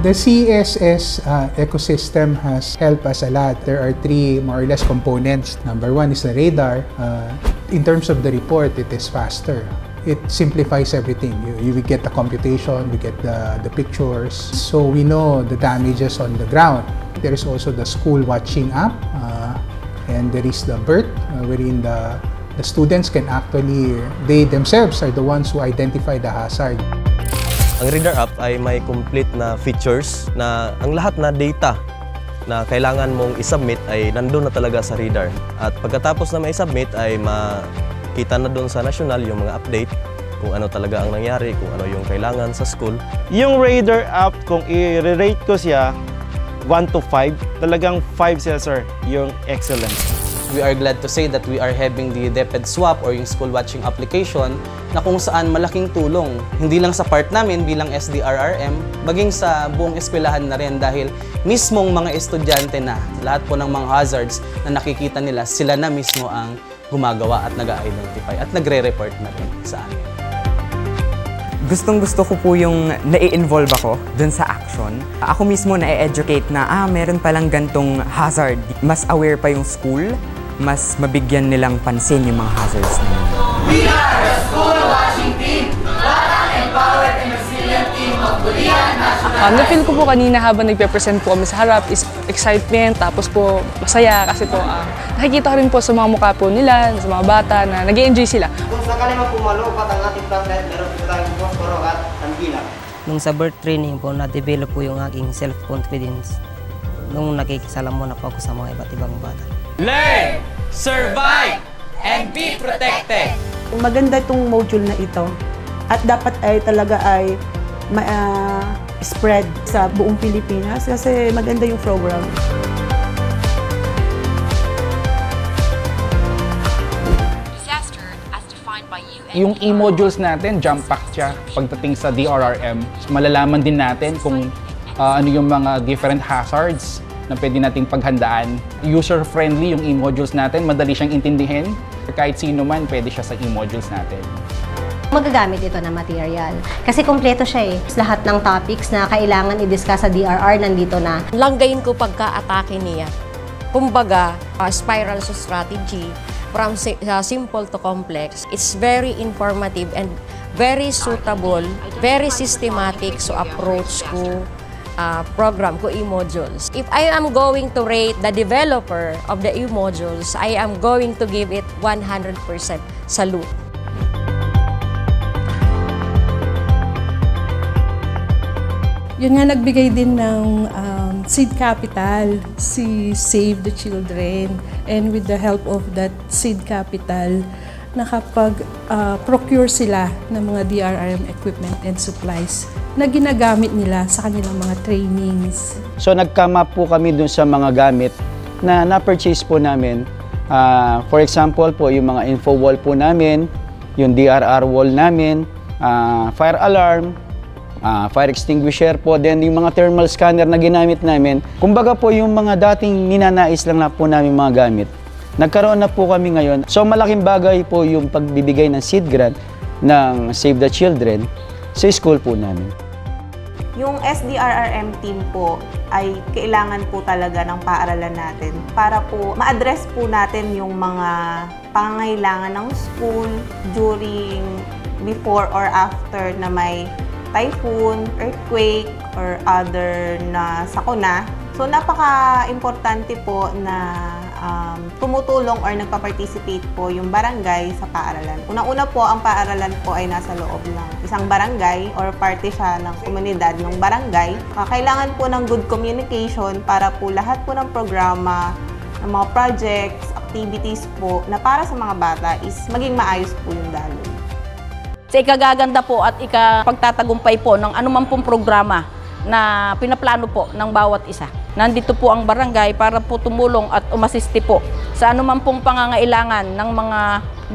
The CSS ecosystem has helped us a lot. There are three more or less components. Number one is the radar. In terms of the report, it is faster. It simplifies everything. You get the computation, we get the pictures. So we know the damages on the ground. There is also the school watching app, and there is the BERT, wherein the students can actually, they themselves are the ones who identify the hazard. Ang Radar app ay may complete na features na ang lahat na data na kailangan mong isubmit ay nandun na talaga sa Radar. At pagkatapos na ma-submit ay makita na doon sa national yung mga update kung ano talaga ang nangyari, kung ano yung kailangan sa school. Yung Radar app, kung i-rate ko siya 1 to 5, talagang 5 siya, sir, yung excellence. We are glad to say that we are having the DepEd Swap or yung school watching application na kung saan malaking tulong. Hindi lang sa part namin bilang SDRRM, maging sa buong eskwelahan na rin dahil mismong mga estudyante na lahat po ng mga hazards na nakikita nila, sila na mismo ang gumagawa at nag-identify at nagre-report na rin sa amin. Gustong-gusto ko po yung nai-involve ako dun sa action. Ako mismo na-educate na, meron palang gantong hazard. Mas aware pa yung school, mas mabigyan nilang pansin yung mga hazards namin. We are the School Watching Team, batang empowered and resilient team of Bulian National. Na-feel ko po kanina habang nagpe-present po kami sa harap is excitement, tapos po masaya kasi po nakikita ko rin po sa mga mukha po nila, sa mga bata na nag-i-enjoy sila. Kung sakali man pumalupat ang ating flashlight, meron po tayong posporo at tangkila. Nung sa birth training po, na-develop po yung aking self-confidence. Nung nakikisalamuha na po ako sa mga iba't ibang bata. Learn, survive, and be protected. Maganda itong module na ito at dapat ay talaga ay spread sa buong Pilipinas kasi maganda yung program. Yung e-modules natin, jump-packed siya pagdating sa DRRM. So, malalaman din natin kung ano yung mga different hazards na pwede nating paghandaan. User-friendly yung e-modules natin, madali siyang intindihin. Kahit sino man, pwede siya sa e-modules natin. Magagamit ito na material. Kasi kompleto siya eh. Lahat ng topics na kailangan i-discuss sa DRR nandito na. Langgayin ko pagka-atake niya. Kumbaga, spiral strategy from simple to complex. It's very informative and very suitable, very systematic sa approach ko program ko e-modules. If I am going to rate the developer of the e-modules, I am going to give it 100% salute. Yun nga, nagbigay din ng seed capital si Save the Children, and with the help of that seed capital, nakapag-procure sila ng mga DRRM equipment and supplies na ginagamit nila sa kanilang mga trainings. So nagka-map po kami dun sa mga gamit na na-purchase po namin. For example po, yung mga info wall po namin, yung DRR wall namin, fire alarm, fire extinguisher po, then yung mga thermal scanner na ginamit namin. Kumbaga po yung mga dating ninanais lang na po namin mga gamit. Nagkaroon na po kami ngayon. So malaking bagay po yung pagbibigay ng seed grant ng Save the Children sa school po namin. Yung SDRRM team po ay kailangan po talaga ng paaralan natin para po ma-address po natin yung mga pangangailangan ng school during, before or after na may typhoon, earthquake, or other na sakuna. So napaka-importante po na tumutulong or nagpa-participate po yung barangay sa paaralan. Unang-una po, ang paaralan po ay nasa loob ng isang barangay or parte siya ng komunidad ng barangay. Kailangan po ng good communication para po lahat po ng programa, ng mga projects, activities po na para sa mga bata is maging maayos po yung daloy. Sa ikagaganda po at ikapagtatagumpay po ng anumang pong programa na pinaplano po ng bawat isa. Nandito po ang barangay para po tumulong at umasiste po sa anumang pong pangangailangan ng mga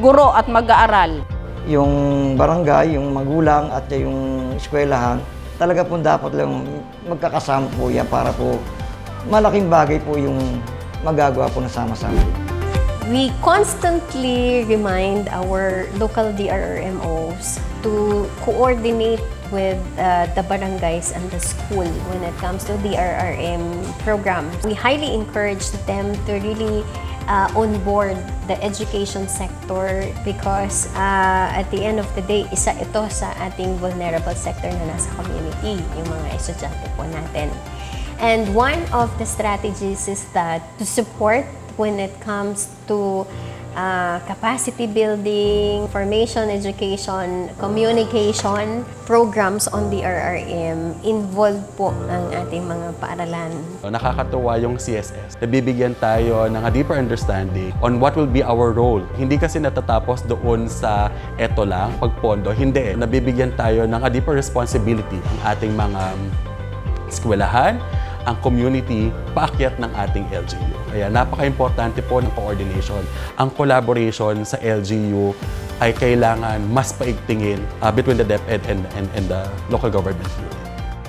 guro at mag-aaral. Yung barangay, yung magulang at yung eskwelahan, talaga po dapat lang magkakasama po yan para po malaking bagay po yung magagawa po na sama-sama. We constantly remind our local DRRMOs to coordinate with the barangays and the school when it comes to DRRM programs. We highly encourage them to really onboard the education sector because at the end of the day, isa ito sa ating vulnerable sector na nasa community, yung mga estudyante po natin. And one of the strategies is that to support when it comes to capacity building, formation, education, communication programs on the DRRM, involved po ang ating mga paaralan. Nakakatuwa yung CSS. Nabibigyan tayo ng a deeper understanding on what will be our role. Hindi kasi natatapos doon sa eto lang, pagpondo. Hindi. Nabibigyan tayo ng a deeper responsibility ang ating mga eskwelahan, ang community, paakyat ng ating LGU. Kaya napaka-importante po ng coordination. Ang collaboration sa LGU ay kailangan mas paigtingin between the DepEd and the local government unit.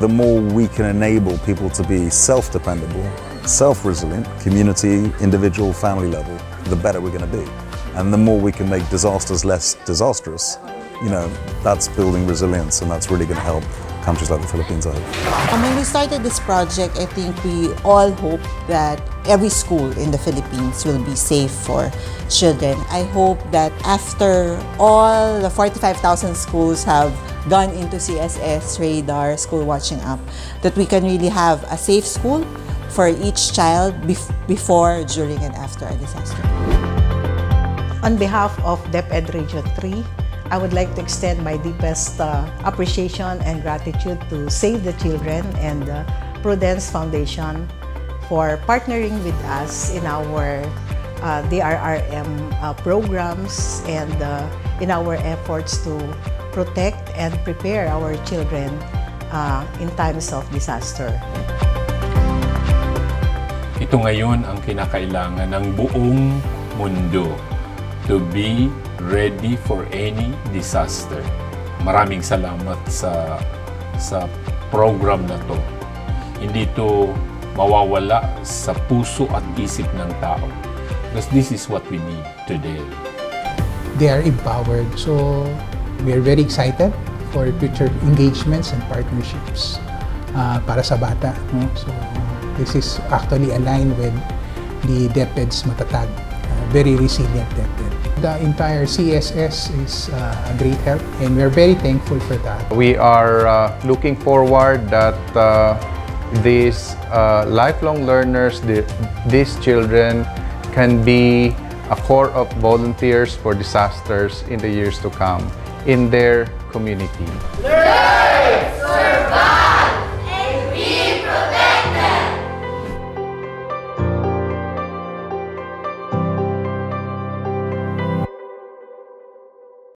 The more we can enable people to be self-dependable, self-resilient, community, individual, family level, the better we're going to be. And the more we can make disasters less disastrous, you know, that's building resilience, and that's really going to help countries like the Philippines, I hope. When we started this project, I think we all hope that every school in the Philippines will be safe for children. I hope that after all the 45,000 schools have gone into CSS Radar School Watching App, that we can really have a safe school for each child before, during, and after a disaster. On behalf of DepEd Region 3, I would like to extend my deepest appreciation and gratitude to Save the Children and Prudence Foundation for partnering with us in our DRRM programs and in our efforts to protect and prepare our children in times of disaster. Ito ngayon ang kinakailangan ng buong mundo, to be ready for any disaster. Maraming salamat sa program na to. Hindi to mawawala sa puso at isip ng tao. Because this is what we need today. They are empowered. So we are very excited for future engagements and partnerships para sa bata. No? So this is actually aligned with the DepEd's matatag, very resilient DepEd. The entire CSS is a great help, and we're very thankful for that. We are looking forward that these lifelong learners, these children, can be a core of volunteers for disasters in the years to come in their community. Learn, survive!